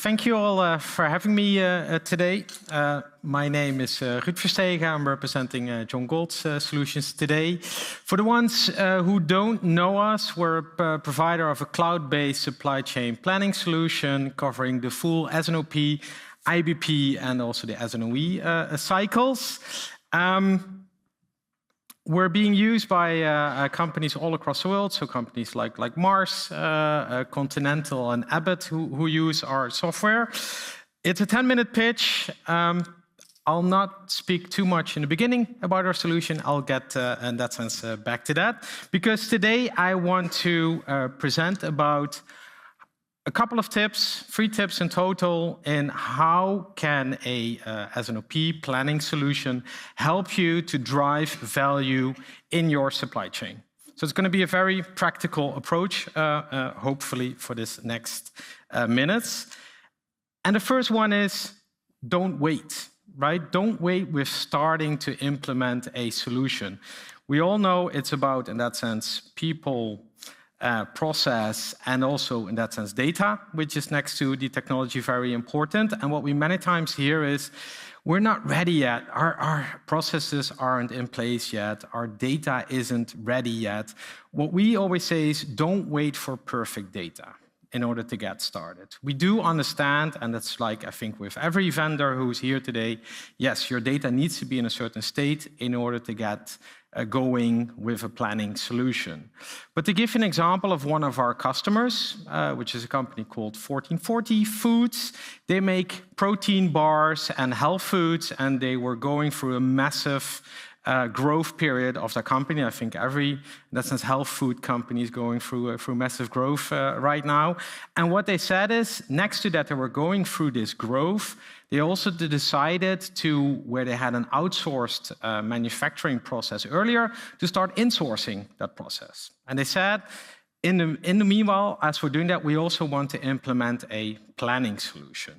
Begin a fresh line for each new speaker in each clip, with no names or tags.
Thank you all for having me today. My name is Ruud Verstegen. I'm representing John Galt Solutions today. For the ones who don't know us, we're a provider of a cloud-based supply chain planning solution covering the full S&OP, IBP, and also the S&OE cycles. We're being used by companies all across the world, so companies like Mars, Continental, and Abbott who use our software. It's a 10-minute pitch. I'll not speak too much in the beginning about our solution. I'll get, in that sense, back to that. Because today I want to present about a couple of tips, 3 tips in total, in how can a S&OP planning solution help you to drive value in your supply chain. So it's going to be a very practical approach, hopefully, for this next minutes. And the first one is, don't wait, right? Don't wait with starting to implement a solution. We all know it's about, in that sense, people, process, and also, in that sense, data, which is next to the technology very important. And what we many times hear is, we're not ready yet. Our processes aren't in place yet. Our data isn't ready yet. What we always say is, don't wait for perfect data in order to get started. We do understand, and that's like, I think, with every vendor who's here today, yes, your data needs to be in a certain state in order to get going with a planning solution. But to give an example of one of our customers, which is a company called 1440 Foods, they make protein bars and health foods, and they were going through a massive growth period of the company. I think every, in that sense, health food company is going through massive growth right now. And what they said is, next to that, they were going through this growth. They also decided to, where they had an outsourced manufacturing process earlier, to start insourcing that process. And they said, in the meanwhile, as we're doing that, we also want to implement a planning solution.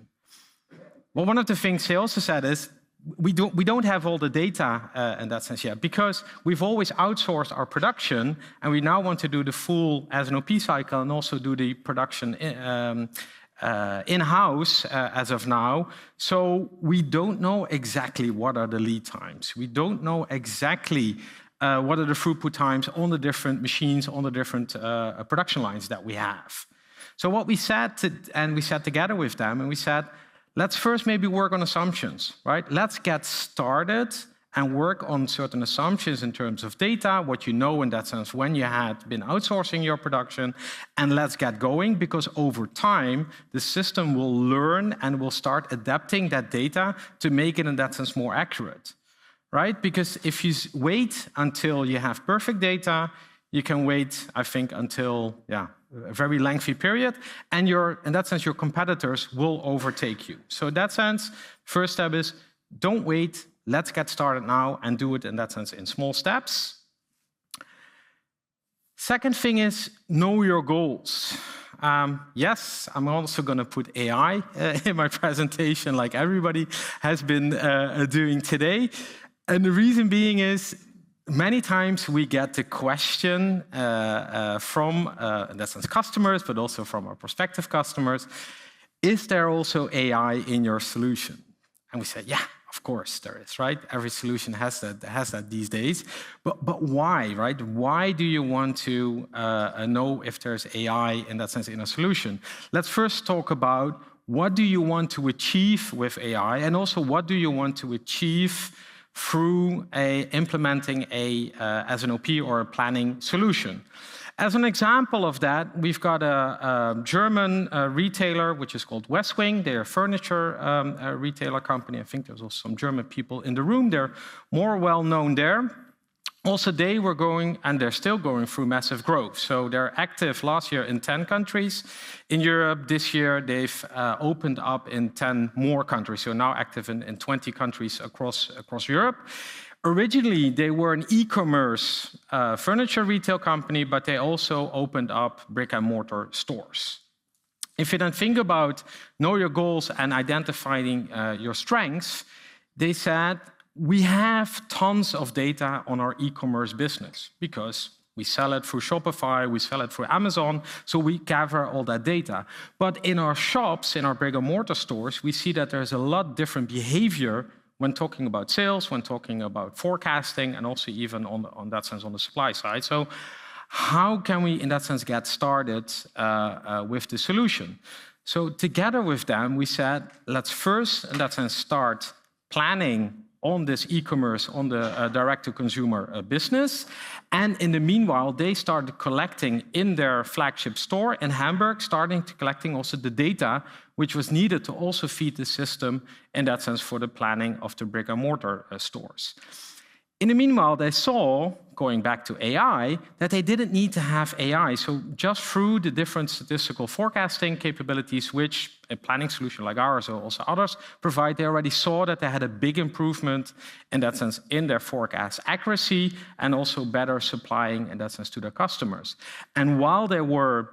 Well, one of the things they also said is, we don't have all the data in that sense yet, because we've always outsourced our production, and we now want to do the full S&OP cycle and also do the production in-house as of now. So we don't know exactly what are the lead times. We don't know exactly what are the throughput times on the different machines, on the different production lines that we have. So what we said, and we sat together with them, and we said, let's first maybe work on assumptions, right? Let's get started and work on certain assumptions in terms of data, what you know in that sense when you had been outsourcing your production, and let's get going, because over time, the system will learn and will start adapting that data to make it in that sense more accurate, right? Because if you wait until you have perfect data, you can wait, I think, until, a very lengthy period, and in that sense, your competitors will overtake you. So in that sense, first step is, don't wait, let's get started now and do it, in that sense, in small steps. Second thing is, know your goals. Yes, I'm also going to put AI in my presentation, like everybody has been doing today. And the reason being is, many times we get the question from, in that sense, customers, but also from our prospective customers, is there also AI in your solution? And we say, yeah, of course there is, right? Every solution has that these days. But why, right? Why do you want to know if there's AI, in that sense, in a solution? Let's first talk about, what do you want to achieve with AI, and also what do you want to achieve through implementing a S&OP or a planning solution. As an example of that, we've got a German retailer, which is called Westwing. They're a furniture retailer company. I think there's also some German people in the room. They're more well-known there. Also, they were going, and they're still going through massive growth. So they're active last year in 10 countries. In Europe, this year, they've opened up in 10 more countries. So now active in 20 countries across Europe. Originally, they were an e-commerce furniture retail company, but they also opened up brick-and-mortar stores. If you then think about know your goals and identifying your strengths, they said, we have tons of data on our e-commerce business, because We sell it through Shopify, we sell it through Amazon, so we gather all that data. But in our shops, in our brick-and-mortar stores, we see that there's a lot different behavior when talking about sales, when talking about forecasting, and also even on that sense on the supply side. So how can we, in that sense, get started with the solution? So together with them, we said, let's first, in that sense, start planning on this e-commerce, on the direct-to-consumer business. And in the meanwhile, they started collecting in their flagship store in Hamburg, starting to collecting also the data which was needed to also feed the system, in that sense, for the planning of the brick-and-mortar stores. In the meanwhile, they saw, going back to AI, that they didn't need to have AI. So just through the different statistical forecasting capabilities, which a planning solution like ours or also others provide, they already saw that they had a big improvement in that sense in their forecast accuracy and also better supplying in that sense to their customers. And while they were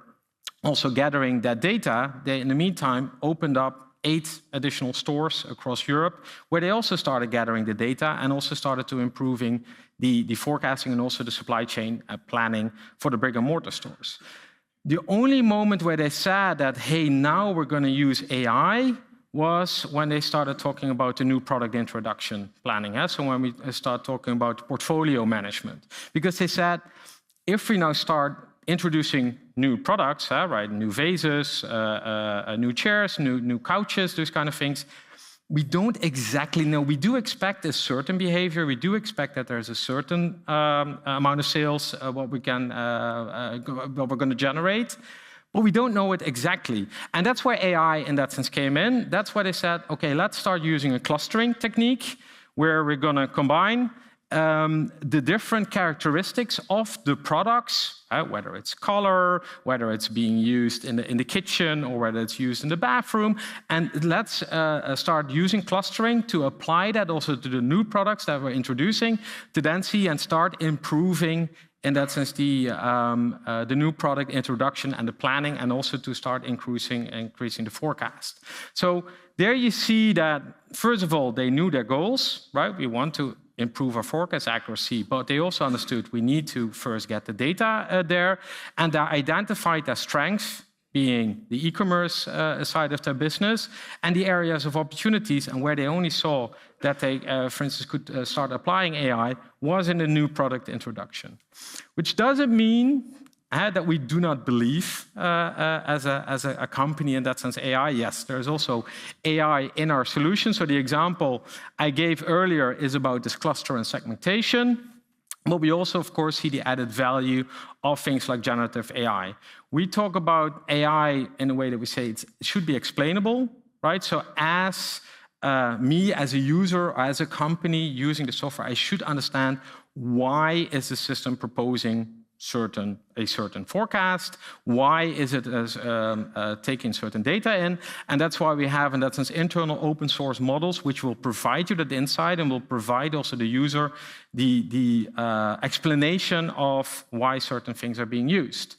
also gathering that data, they in the meantime opened up 8 additional stores across Europe, where they also started gathering the data and also started to improving the forecasting and also the supply chain planning for the brick-and-mortar stores. The only moment where they said that, hey, now we're going to use AI was when they started talking about the new product introduction planning. So when we start talking about portfolio management, because they said, if we now start introducing new products, right? New vases, new chairs, new couches, those kind of things. We don't exactly know. We do expect a certain behavior. We do expect that there's a certain amount of sales, what we're going to generate, but we don't know it exactly. And that's where AI, in that sense, came in. That's why they said, okay, let's start using a clustering technique where we're going to combine the different characteristics of the products, whether it's color, whether it's being used in the kitchen, or whether it's used in the bathroom. And let's start using clustering to apply that also to the new products that we're introducing, to then see and start improving, in that sense, the new product introduction and the planning, and also to start increasing the forecast. So there you see that, first of all, they knew their goals, right? We want to improve our forecast accuracy, but they also understood we need to first get the data there, and they identified their strengths, being the e-commerce side of their business, and the areas of opportunities, and where they only saw that they, for instance, could start applying AI was in the new product introduction. Which doesn't mean that we do not believe as a company in that sense AI. Yes, there's also AI in our solution. So the example I gave earlier is about this cluster and segmentation. But we also, of course, see the added value of things like generative AI. We talk about AI in a way that we say it should be explainable, right? So as me as a user, or as a company using the software, I should understand why is the system proposing a certain forecast, why is it taking certain data in, and that's why we have, in that sense, internal open source models which will provide you that insight and will provide also the user the explanation of why certain things are being used.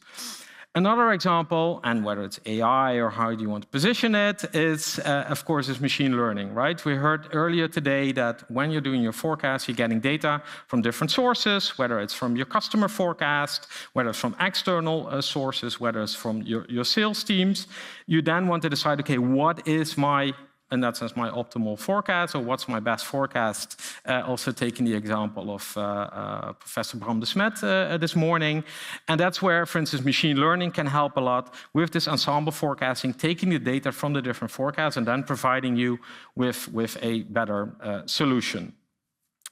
Another example, and whether it's AI or how do you want to position it, is, of course, is machine learning, right? We heard earlier today that when you're doing your forecast, you're getting data from different sources, whether it's from your customer forecast, whether it's from external sources, whether it's from your sales teams. You then want to decide, okay, what is my, in that sense, my optimal forecast, or what's my best forecast? Also taking the example of Professor Bram de Smet this morning. And that's where, for instance, machine learning can help a lot with this ensemble forecasting, taking the data from the different forecasts and then providing you with a better solution.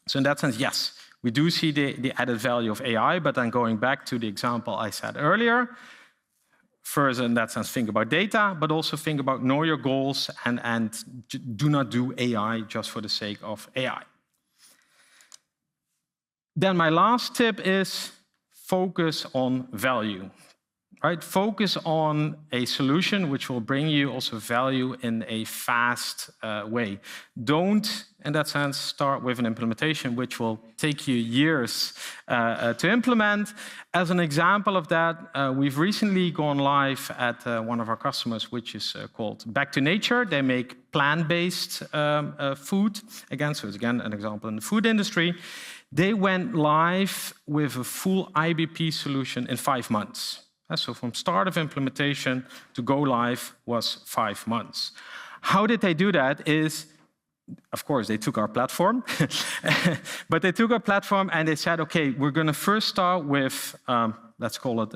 So in that sense, yes, we do see the added value of AI, but then going back to the example I said earlier, first, in that sense, think about data, but also think about know your goals and do not do AI just for the sake of AI. Then my last tip is focus on value, right? Focus on a solution which will bring you also value in a fast way. Don't, in that sense, start with an implementation which will take you years to implement. As an example of that, we've recently gone live at one of our customers, which is called Back to Nature. They make plant-based food. Again, so it's again an example in the food industry. They went live with a full IBP solution in 5 months. So from start of implementation to go live was 5 months. How did they do that is, of course, they took our platform, but they took our platform and they said, okay, we're going to first start with, let's call it,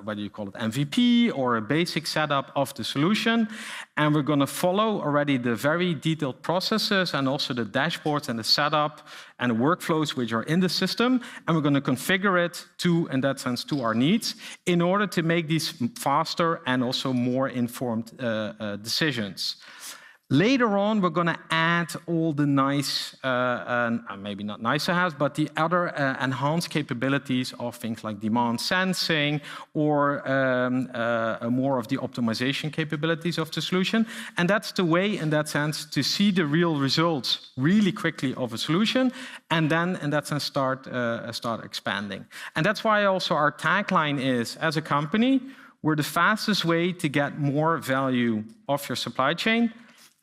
what do you call it, MVP or a basic setup of the solution. And we're going to follow already the very detailed processes and also the dashboards and the setup and the workflows which are in the system. And we're going to configure it to, in that sense, to our needs in order to make these faster and also more informed decisions. Later on, we're going to add all the nice, maybe not nice to have, but the other enhanced capabilities of things like demand sensing or more of the optimization capabilities of the solution. And that's the way, in that sense, to see the real results really quickly of a solution, and then, in that sense, start expanding. And that's why also our tagline is, as a company, we're the fastest way to get more value of your supply chain.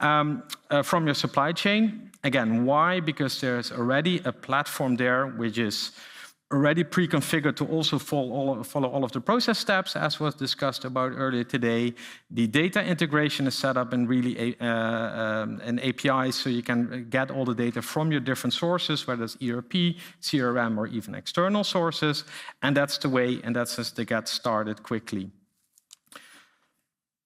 From your supply chain. Again, why? Because there's already a platform there which is already pre-configured to also follow all of the process steps, as was discussed about earlier today. The data integration is set up in really an API, so you can get all the data from your different sources, whether it's ERP, CRM, or even external sources. And that's the way, and that's just to get started quickly.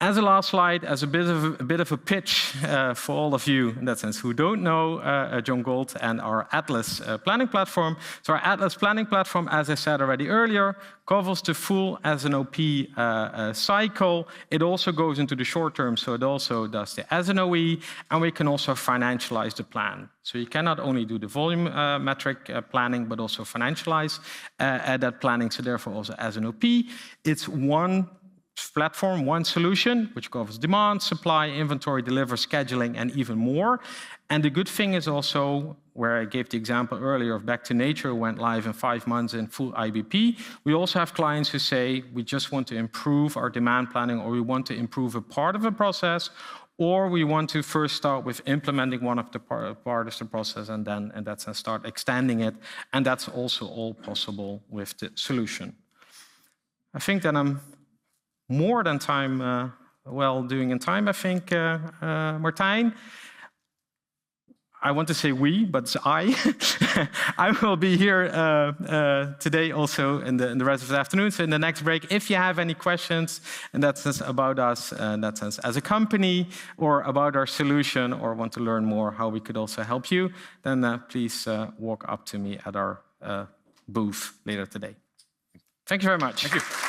As a last slide, as a bit of a pitch for all of you, in that sense, who don't know John Galt and our Atlas planning platform. So our Atlas planning platform, as I said already earlier, covers the full S&OP cycle. It also goes into the short term, so it also does the S&OE, and we can also financialize the plan. So you cannot only do the volume metric planning, but also financialize that planning, so therefore also S&OP. It's one platform, one solution, which covers demand, supply, inventory, deliver, scheduling, and even more. And the good thing is also, where I gave the example earlier of Back to Nature, went live in 5 months in full IBP. We also have clients who say, we just want to improve our demand planning, or we want to improve a part of a process, or we want to first start with implementing one of the part of the process, and then, in that sense, start extending it. And that's also all possible with the solution. I think that I'm more than time, doing in time, I think, Martijn. I want to say we, but it's I. I will be here today also in the rest of the afternoon. So in the next break, if you have any questions, in that sense, about us, in that sense, as a company, or about our solution, or want to learn more how we could also help you, then please walk up to me at our booth later today. Thank you very much.
Thank you.